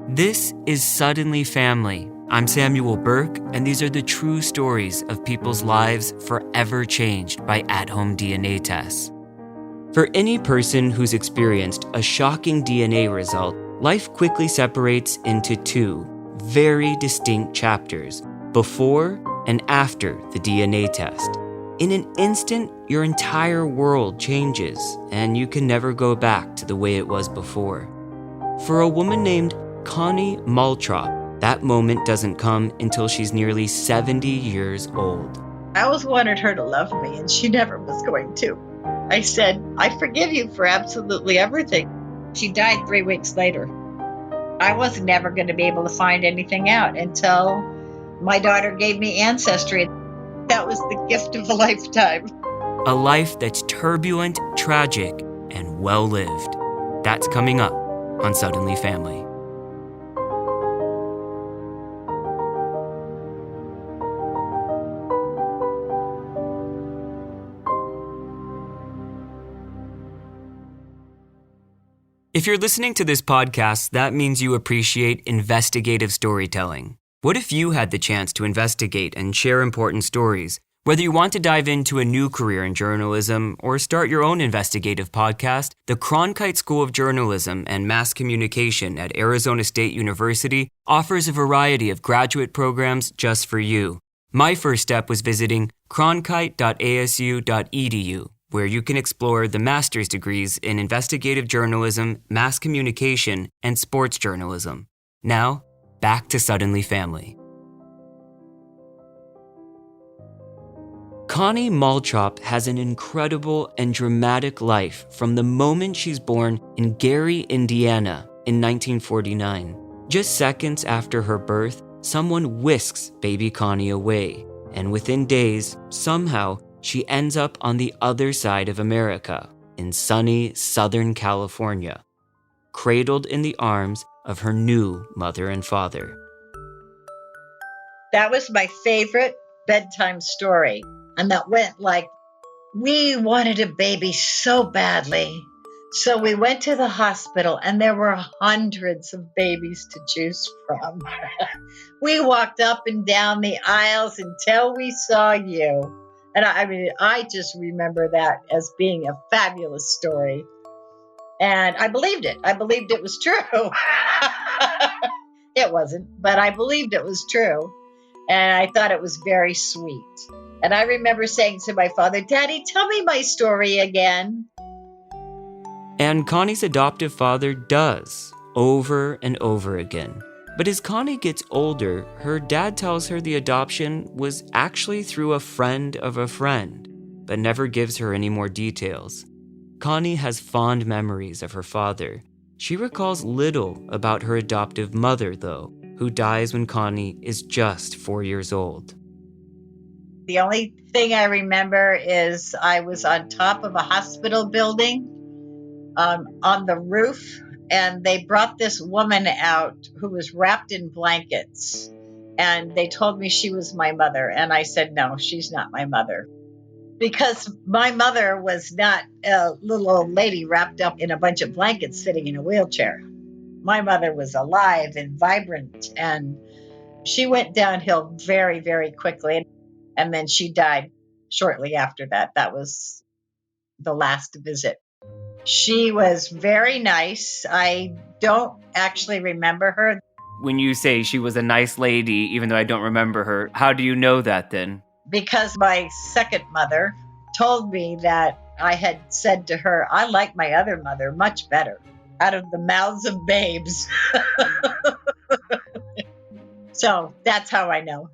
This is Suddenly Family. I'm Samuel Burke, and these are the true stories of people's lives forever changed by at-home DNA tests. For any person who's experienced a shocking DNA result, life quickly separates into two very distinct chapters, before and after the DNA test. In an instant, your entire world changes, and you can never go back to the way it was before. For a woman named Connie Maltrop, that moment doesn't come until she's nearly 70 years old. I always wanted her to love me, and she never was going to. I said, I forgive you for absolutely everything. She died 3 weeks later. I was never going to be able to find anything out until my daughter gave me Ancestry. That was the gift of a lifetime. A life that's turbulent, tragic, and well-lived. That's coming up on Suddenly Family. If you're listening to this podcast, that means you appreciate investigative storytelling. What if you had the chance to investigate and share important stories? Whether you want to dive into a new career in journalism or start your own investigative podcast, the Cronkite School of Journalism and Mass Communication at Arizona State University offers a variety of graduate programs just for you. My first step was visiting cronkite.asu.edu, where you can explore the master's degrees in investigative journalism, mass communication, and sports journalism. Now, back to Suddenly Family. Connie Maltrop has an incredible and dramatic life from the moment she's born in Gary, Indiana in 1949. Just seconds after her birth, someone whisks baby Connie away, and within days, somehow, she ends up on the other side of America, in sunny Southern California, cradled in the arms of her new mother and father. That was my favorite bedtime story. And that went like, we wanted a baby so badly. So we went to the hospital and there were hundreds of babies to choose from. We walked up and down the aisles until we saw you. And I just remember that as being a fabulous story. And I believed it. I believed it was true. It wasn't, but I believed it was true. And I thought it was very sweet. And I remember saying to my father, Daddy, tell me my story again. And Connie's adoptive father does, over and over again. But as Connie gets older, her dad tells her the adoption was actually through a friend of a friend, but never gives her any more details. Connie has fond memories of her father. She recalls little about her adoptive mother, though, who dies when Connie is just 4 years old. The only thing I remember is I was on top of a hospital building on the roof, and they brought this woman out who was wrapped in blankets, and they told me she was my mother, and I said, no, she's not my mother. Because my mother was not a little old lady wrapped up in a bunch of blankets sitting in a wheelchair. My mother was alive and vibrant, and she went downhill very, very quickly. And then she died shortly after that. That was the last visit. She was very nice. I don't actually remember her. When you say she was a nice lady, even though I don't remember her, how do you know that then? Because my second mother told me that I had said to her, I like my other mother much better, out of the mouths of babes. So that's how I know.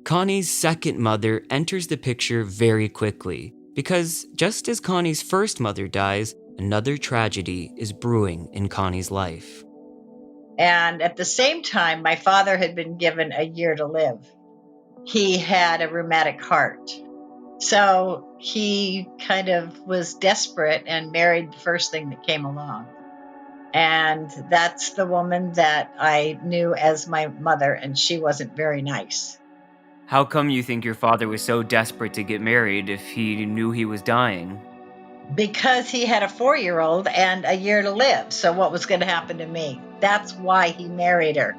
Connie's second mother enters the picture very quickly, because just as Connie's first mother dies, another tragedy is brewing in Connie's life. And at the same time, my father had been given a year to live. He had a rheumatic heart. So he kind of was desperate and married the first thing that came along. And that's the woman that I knew as my mother, and she wasn't very nice. How come you think your father was so desperate to get married if he knew he was dying? because he had a 4-year-old and a year to live. So what was going to happen to me? That's why he married her.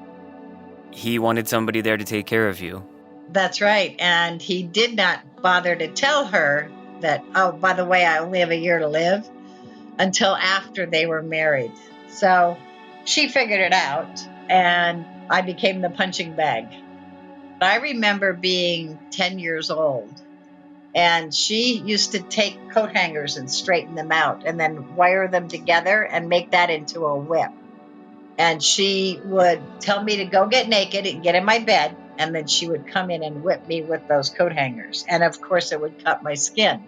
He wanted somebody there to take care of you. That's right. And he did not bother to tell her that, oh, by the way, I only have a year to live, until after they were married. So she figured it out, and I became the punching bag. I remember being 10 years old, and she used to take coat hangers and straighten them out and then wire them together and make that into a whip. And she would tell me to go get naked and get in my bed, and then she would come in and whip me with those coat hangers. And of course, it would cut my skin.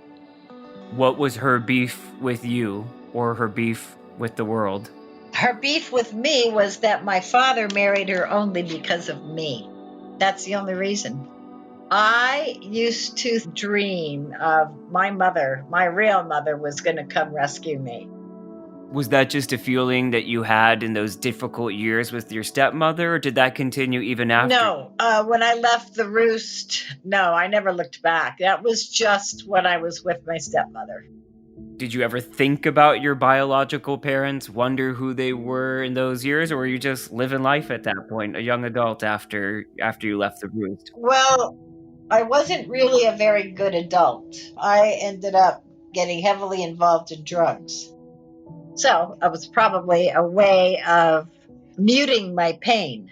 What was her beef with you, or her beef with the world? Her beef with me was that my father married her only because of me. That's the only reason. I used to dream of my mother, my real mother, was going to come rescue me. Was that just a feeling that you had in those difficult years with your stepmother, or did that continue even after? No, when I left the roost, no, I never looked back. That was just when I was with my stepmother. Did you ever think about your biological parents, wonder who they were in those years, or were you just living life at that point, a young adult after you left the roost? Well, I wasn't really a very good adult. I ended up getting heavily involved in drugs. So it was probably a way of muting my pain.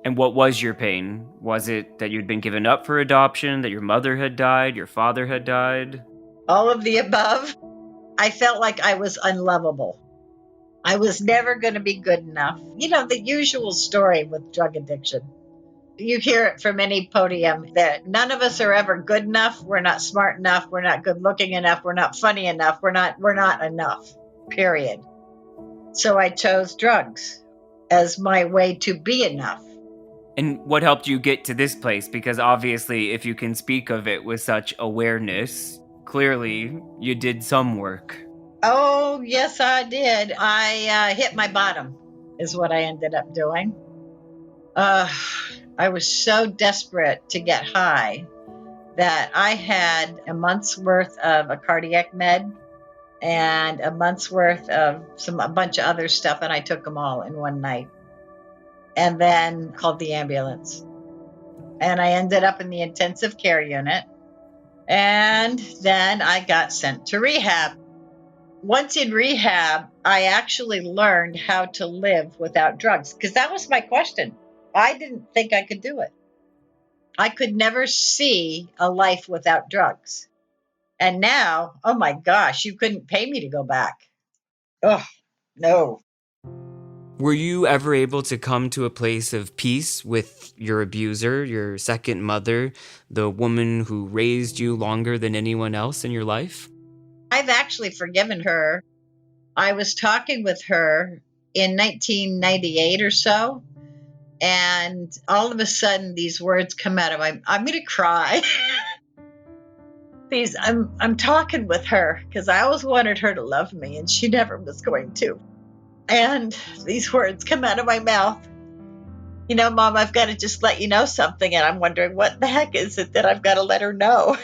And what was your pain? Was it that you'd been given up for adoption, that your mother had died, your father had died? All of the above. I felt like I was unlovable. I was never going to be good enough. You know, the usual story with drug addiction. You hear it from any podium that none of us are ever good enough. We're not smart enough. We're not good looking enough. We're not funny enough. We're not enough, period. So I chose drugs as my way to be enough. And what helped you get to this place? Because obviously, if you can speak of it with such awareness, clearly you did some work. Oh, yes, I did. I hit my bottom, is what I ended up doing. I was so desperate to get high that I had a month's worth of a cardiac med and a month's worth of a bunch of other stuff, and I took them all in one night. And then called the ambulance. And I ended up in the intensive care unit. And then I got sent to rehab. Once in rehab, I actually learned how to live without drugs, because that was my question. I didn't think I could do it. I could never see a life without drugs. And now, oh my gosh, you couldn't pay me to go back. Oh, no. Were you ever able to come to a place of peace with your abuser, your second mother, the woman who raised you longer than anyone else in your life? I've actually forgiven her. I was talking with her in 1998 or so, and all of a sudden these words come out of I'm going to cry. I'm talking with her because I always wanted her to love me, and she never was going to. And these words come out of my mouth. You know, Mom, I've got to just let you know something. And I'm wondering, what the heck is it that I've got to let her know?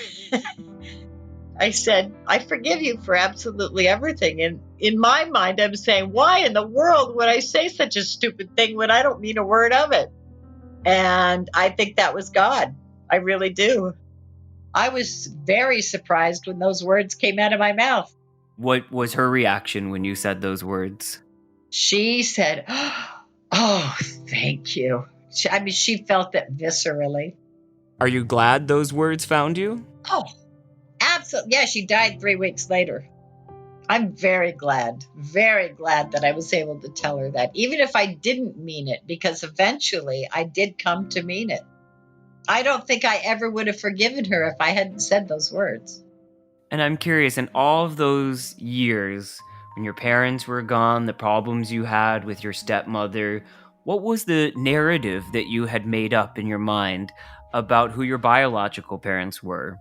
I said, I forgive you for absolutely everything. And in my mind, I'm saying, why in the world would I say such a stupid thing when I don't mean a word of it? And I think that was God. I really do. I was very surprised when those words came out of my mouth. What was her reaction when you said those words? She said, oh, thank you. She felt it viscerally. Are you glad those words found you? Oh, absolutely. Yeah, she died 3 weeks later. I'm very glad that I was able to tell her that, even if I didn't mean it, because eventually I did come to mean it. I don't think I ever would have forgiven her if I hadn't said those words. And I'm curious, in all of those years, when your parents were gone, the problems you had with your stepmother, what was the narrative that you had made up in your mind about who your biological parents were?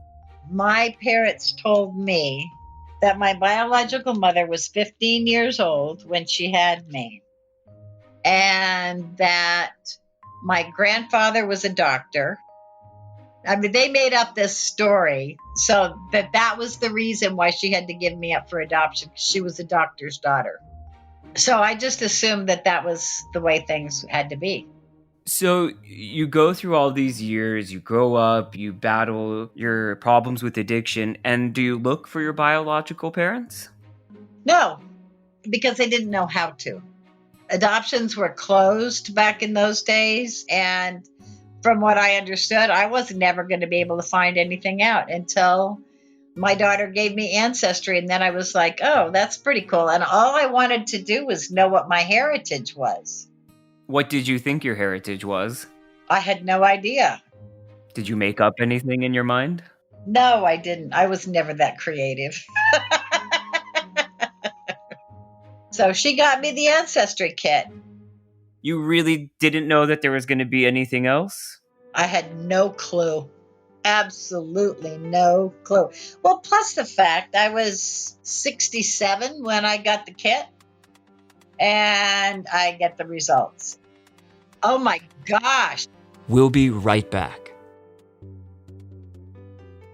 My parents told me that my biological mother was 15 years old when she had me, and that my grandfather was a doctor. I mean, they made up this story So that was the reason why she had to give me up for adoption, because she was a doctor's daughter. So I just assumed that was the way things had to be. So you go through all these years, you grow up, you battle your problems with addiction, and do you look for your biological parents? No, because they didn't know how to. Adoptions were closed back in those days, and from what I understood, I was never going to be able to find anything out until my daughter gave me Ancestry, and then I was like, oh, that's pretty cool. And all I wanted to do was know what my heritage was. What did you think your heritage was? I had no idea. Did you make up anything in your mind? No, I didn't. I was never that creative. So she got me the Ancestry kit. You really didn't know that there was going to be anything else? I had no clue. Absolutely no clue. Well, plus the fact I was 67 when I got the kit, and I get the results. Oh my gosh. We'll be right back.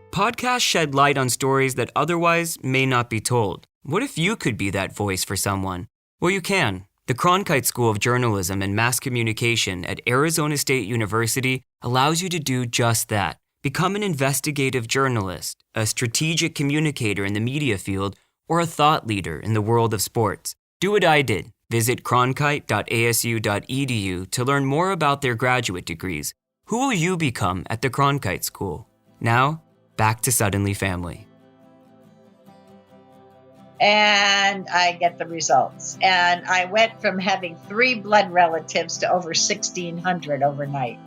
Podcasts shed light on stories that otherwise may not be told. What if you could be that voice for someone? Well, you can. The Cronkite School of Journalism and Mass Communication at Arizona State University allows you to do just that. Become an investigative journalist, a strategic communicator in the media field, or a thought leader in the world of sports. Do what I did. Visit cronkite.asu.edu to learn more about their graduate degrees. Who will you become at the Cronkite School? Now, back to Suddenly Family. And I get the results. And I went from having 3 blood relatives to over 1,600 overnight.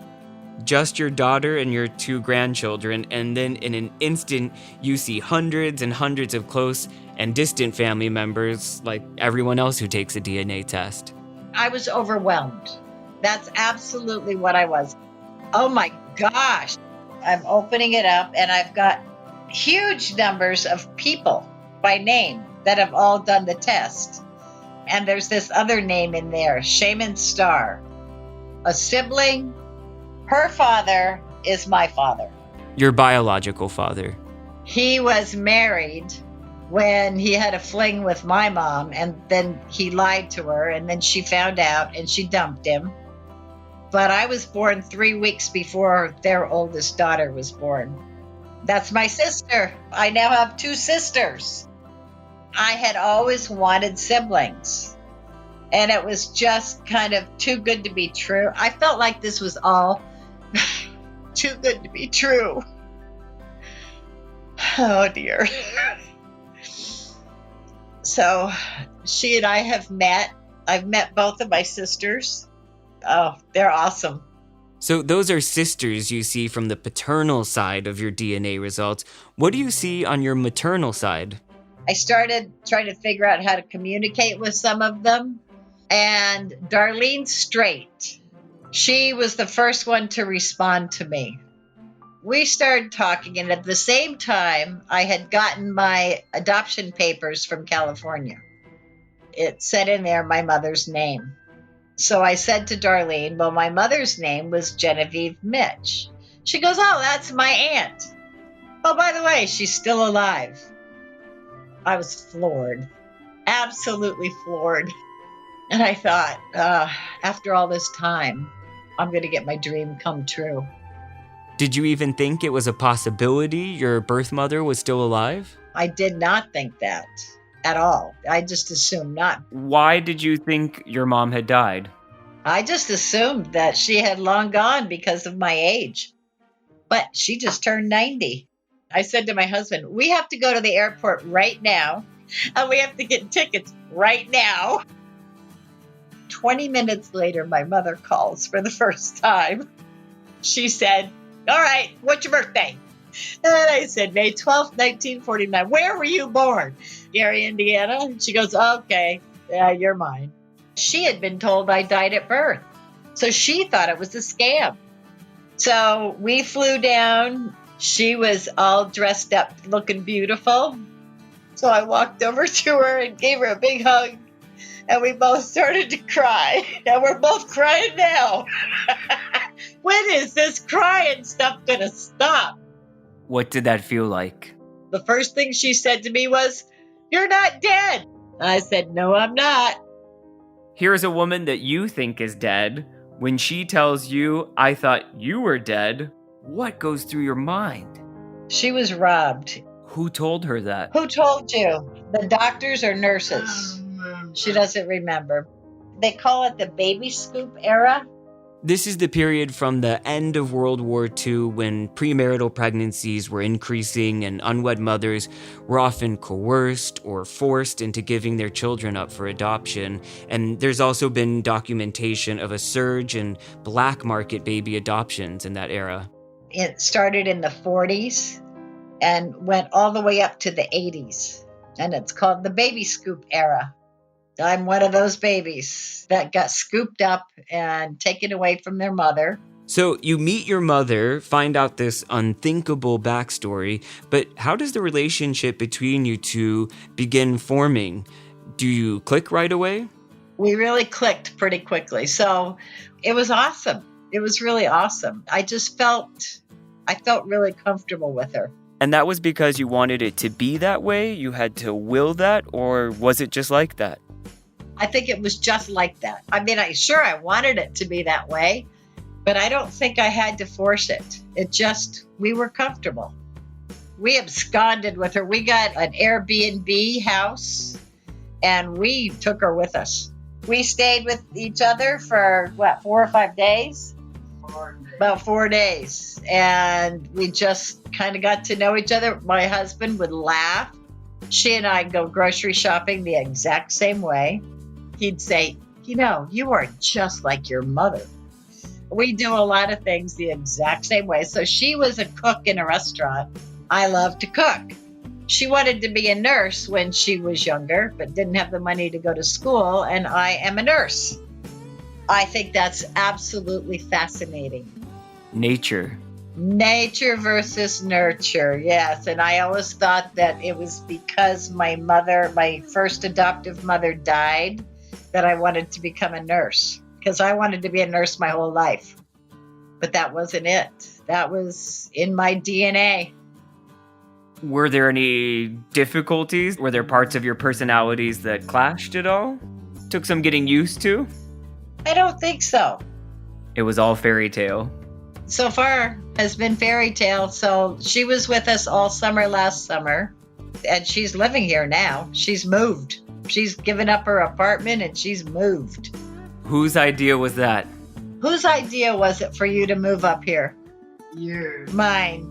Just your daughter and your 2 grandchildren, and then in an instant, you see hundreds and hundreds of close and distant family members, like everyone else who takes a DNA test. I was overwhelmed. That's absolutely what I was. Oh my gosh. I'm opening it up, and I've got huge numbers of people by name that have all done the test. And there's this other name in there, Shaman Starr, a sibling. Her father is my father. Your biological father. He was married when he had a fling with my mom, and then he lied to her, and then she found out and she dumped him. But I was born 3 weeks before their oldest daughter was born. That's my sister. I now have 2 sisters. I had always wanted siblings, and it was just kind of too good to be true. I felt like this was all too good to be true. Oh dear. So she and I have met. I've met both of my sisters. Oh, they're awesome. So those are sisters you see from the paternal side of your DNA results. What do you see on your maternal side? I started trying to figure out how to communicate with some of them. And Darlene Strait, she was the first one to respond to me. We started talking, and at the same time, I had gotten my adoption papers from California. It said in there my mother's name. So I said to Darlene, well, my mother's name was Genevieve Mitch. She goes, oh, that's my aunt. Oh, by the way, she's still alive. I was floored, absolutely floored. And I thought, after all this time, I'm going to get my dream come true. Did you even think it was a possibility your birth mother was still alive? I did not think that at all. I just assumed not. Why did you think your mom had died? I just assumed that she had long gone because of my age. But she just turned 90. I said to my husband, we have to go to the airport right now, and we have to get tickets right now. 20 minutes later, my mother calls for the first time. She said, all right, what's your birthday? And I said, May 12th, 1949. Where were you born? Gary, Indiana. And she goes, okay, yeah, you're mine. She had been told I died at birth, so she thought it was a scam. So we flew down. She was all dressed up, looking beautiful. So I walked over to her and gave her a big hug, and we both started to cry. And we're both crying now. When is this crying stuff going to stop? What did that feel like? The first thing she said to me was, "You're not dead." I said, "No, I'm not." Here's a woman that you think is dead. When she tells you, "I thought you were dead," what goes through your mind? She was robbed. Who told her that? Who told you? The doctors or nurses? She doesn't remember. They call it the baby scoop era. This is the period from the end of World War II when premarital pregnancies were increasing and unwed mothers were often coerced or forced into giving their children up for adoption. And there's also been documentation of a surge in black market baby adoptions in that era. It started in the 40s and went all the way up to the 80s. And it's called the baby scoop era. I'm one of those babies that got scooped up and taken away from their mother. So you meet your mother, find out this unthinkable backstory, but how does the relationship between you two begin forming? Do you click right away? We really clicked pretty quickly. So it was awesome. It was really awesome. I felt really comfortable with her. And that was because you wanted it to be that way? You had to will that, or was it just like that? I think it was just like that. I mean, I wanted it to be that way, but I don't think I had to force it. We were comfortable. We absconded with her. We got an Airbnb house and we took her with us. We stayed with each other for 4 or 5 days? 4 days. About 4 days. And we just kind of got to know each other. My husband would laugh. She and I go grocery shopping the exact same way. He'd say, "You are just like your mother." We do a lot of things the exact same way. So she was a cook in a restaurant. I love to cook. She wanted to be a nurse when she was younger, but didn't have the money to go to school, and I am a nurse. I think that's absolutely fascinating. Nature versus nurture, yes. And I always thought that it was because my first adoptive mother died, that I wanted to become a nurse, because I wanted to be a nurse my whole life. But that wasn't it. That was in my DNA. Were there any difficulties? Were there parts of your personalities that clashed at all? Took some getting used to? I don't think so. It was all fairy tale. So far has been fairy tale. So she was with us all summer last summer, and she's living here now. She's moved. She's given up her apartment and she's moved. Whose idea was that? Whose idea was it for you to move up here? Yours. Mine.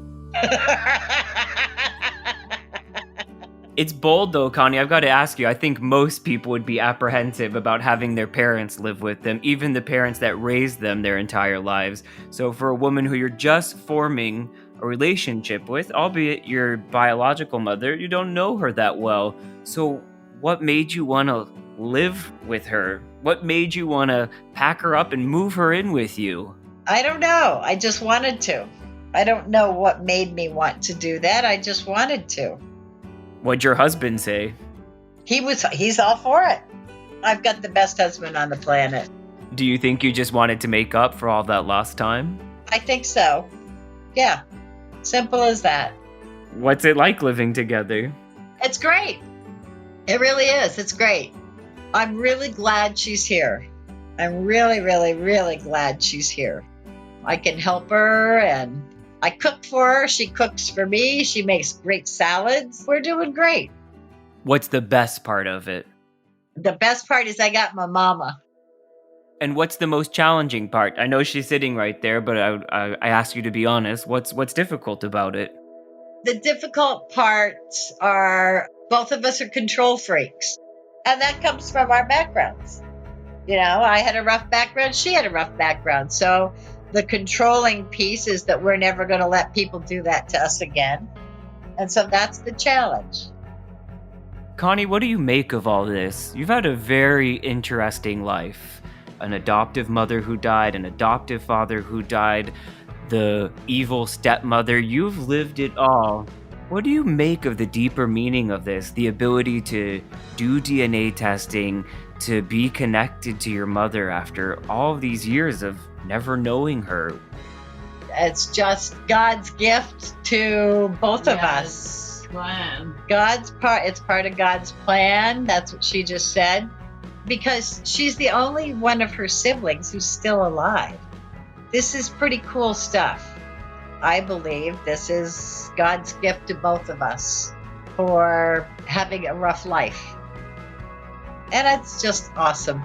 It's bold though, Connie. I've got to ask you, I think most people would be apprehensive about having their parents live with them, even the parents that raised them their entire lives. So for a woman who you're just forming a relationship with, albeit your biological mother, you don't know her that well. So what made you want to live with her? What made you want to pack her up and move her in with you? I don't know. I just wanted to. I don't know what made me want to do that. I just wanted to. What'd your husband say? He's all for it. I've got the best husband on the planet. Do you think you just wanted to make up for all that lost time? I think so. Yeah. Simple as that. What's it like living together? It's great. It really is. It's great. I'm really glad she's here. I'm really, really, really glad she's here. I can help her, and I cook for her. She cooks for me. She makes great salads. We're doing great. What's the best part of it? The best part is I got my mama. And what's the most challenging part? I know she's sitting right there, but I ask you to be honest. What's difficult about it? The difficult parts are both of us are control freaks. And that comes from our backgrounds. I had a rough background. She had a rough background. So the controlling piece is that we're never going to let people do that to us again. And so that's the challenge. Connie, what do you make of all this? You've had a very interesting life. An adoptive mother who died, an adoptive father who died, the evil stepmother. You've lived it all. What do you make of the deeper meaning of this? The ability to do DNA testing, to be connected to your mother after all of these years of never knowing her. It's just God's gift to both of us. Plan. It's part of God's plan. That's what she just said. Because she's the only one of her siblings who's still alive. This is pretty cool stuff. I believe this is God's gift to both of us for having a rough life. And it's just awesome.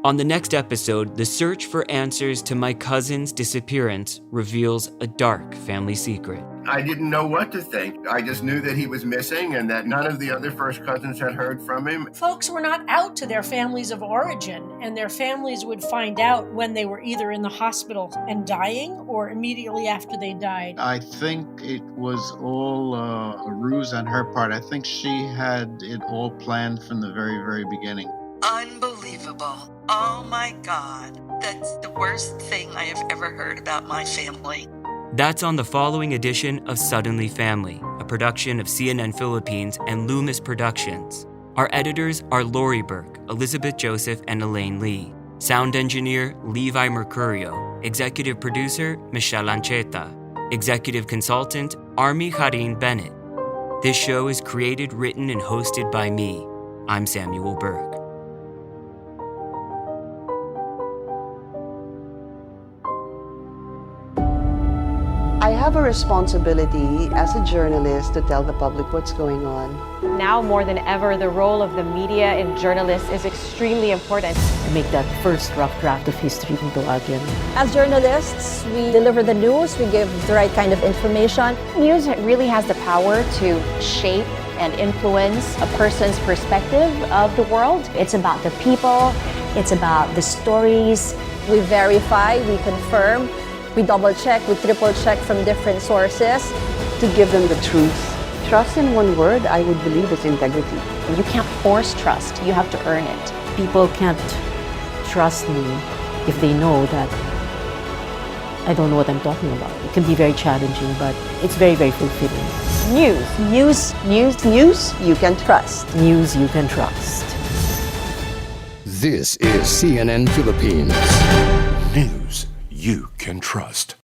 On the next episode, the search for answers to my cousin's disappearance reveals a dark family secret. I didn't know what to think. I just knew that he was missing and that none of the other first cousins had heard from him. Folks were not out to their families of origin, and their families would find out when they were either in the hospital and dying or immediately after they died. I think it was all a ruse on her part. I think she had it all planned from the very, very beginning. Unbelievable. Oh my God. That's the worst thing I have ever heard about my family. That's on the following edition of Suddenly Family, a production of CNN Philippines and Loomis Productions. Our editors are Lori Burke, Elizabeth Joseph, and Elaine Lee. Sound engineer, Levi Mercurio. Executive producer, Michelle Ancheta. Executive consultant, Army Harin Bennett. This show is created, written, and hosted by me. I'm Samuel Burke. I have a responsibility as a journalist to tell the public what's going on. Now more than ever, the role of the media and journalists is extremely important. To make that first rough draft of history into again. As journalists, we deliver the news, we give the right kind of information. News really has the power to shape and influence a person's perspective of the world. It's about the people, it's about the stories. We verify, we confirm, we double check, we triple check from different sources. To give them the truth. Trust in one word, I would believe, is integrity. You can't force trust, you have to earn it. People can't trust me if they know that I don't know what I'm talking about. It can be very challenging, but it's very, very fulfilling. News you can trust. News you can trust. This is CNN Philippines. News you can trust.